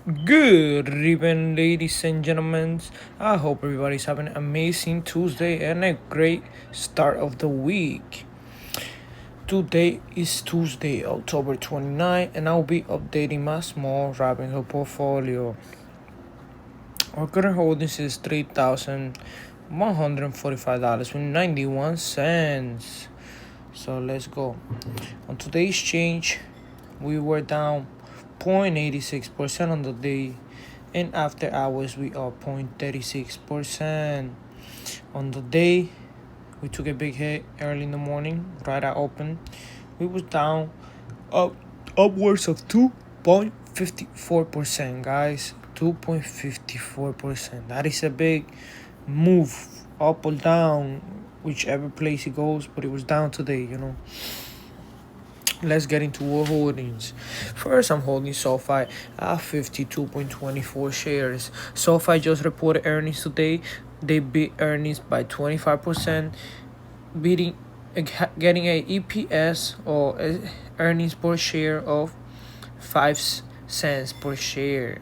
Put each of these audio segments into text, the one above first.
Good evening, ladies and gentlemen. I hope everybody's having an amazing Tuesday and a great start of the week. Today is Tuesday, October 29, and I'll be updating my small Robinhood portfolio. Our current holdings is $3,145.91. So let's go. On today's change, we were down 0.86% on the day, and after hours we are 0.36%. On the day, we took a big hit early in the morning, right at open. We was down upwards of 2.54%, guys. 2.54%. That is a big move, up or down, whichever place it goes, but it was down today. Let's get into our holdings. First, I'm holding SoFi at 52.24 shares. SoFi just reported earnings today. They beat earnings by 25%, getting a EPS or earnings per share of 5 cents per share.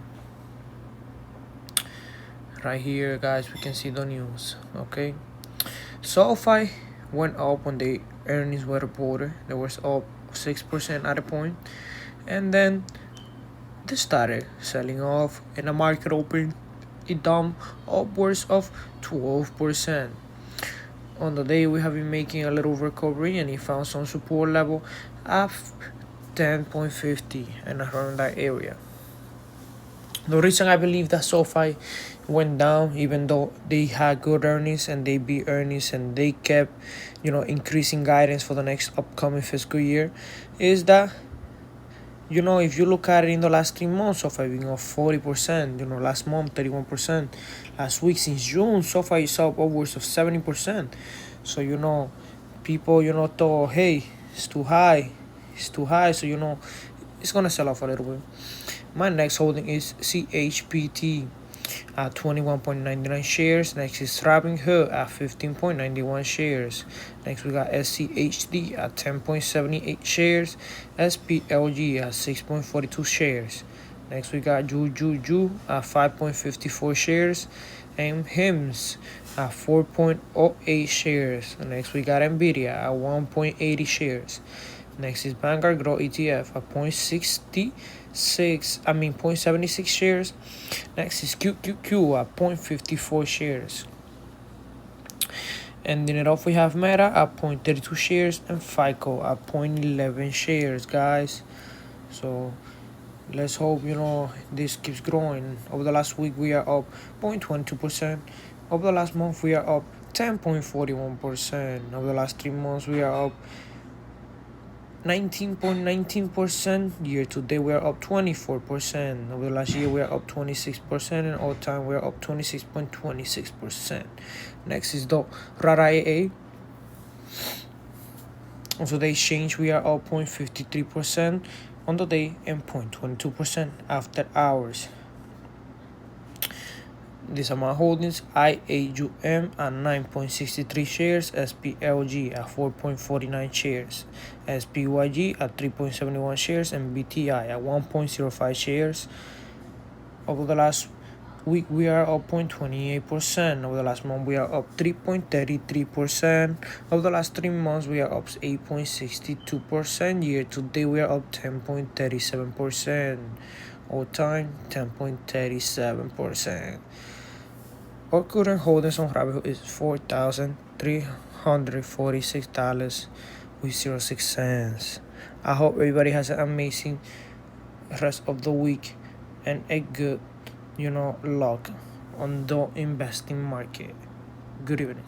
Right here, guys, we can see the news. Okay, SoFi went up when the earnings were reported. They was up 6% at a point, and then they started selling off, and the market opened. It dumped upwards of 12%. On the day, we have been making a little recovery, and it found some support level at 10.50 and around that area. The reason I believe that SoFi went down, even though they had good earnings and they beat earnings and they kept, increasing guidance for the next upcoming fiscal year, is that, if you look at it in the last 3 months, SoFi being up 40%, last month 31%, last week since June, SoFi is up upwards of 70%. So, people, thought, hey, it's too high, so, it's gonna sell off a little bit. My next holding is CHPT at 21.99 shares. Next is Robinhood at 15.91 shares. Next we got SCHD at 10.78 shares. SPLG at 6.42 shares. Next we got Juju at 5.54 shares. And HIMS at 4.08 shares. Next we got Nvidia at 1.80 shares. Next is Vanguard Growth ETF at 0.76 shares. Next is QQQ at 0.54 shares. Ending it off, we have Meta at 0.32 shares and FICO at 0.11 shares, guys. So let's hope this keeps growing. Over the last week, we are up 0.22%. Over the last month, we are up 10.41%. Over the last 3 months, we are up 19.19%. Year to date, we are up 24%. Over the last year, we are up 26%, and all time we are up 26.26%. Next is the RARA AA. On today's change, we are up 0.53% on the day and 0.22% after hours. These are my holdings: IAUM at 9.63 shares, SPLG at 4.49 shares, SPYG at 3.71 shares, and BTI at 1.05 shares. Over the last week, we are up 0.28%. Over the last month, we are up 3.33%. Over the last 3 months, we are up 8.62%. Year to date, we are up 10.37%. All time, 10.37%. Our current holdings on Robinhood is $4,346.06. I hope everybody has an amazing rest of the week and a good, luck on the investing market. Good evening.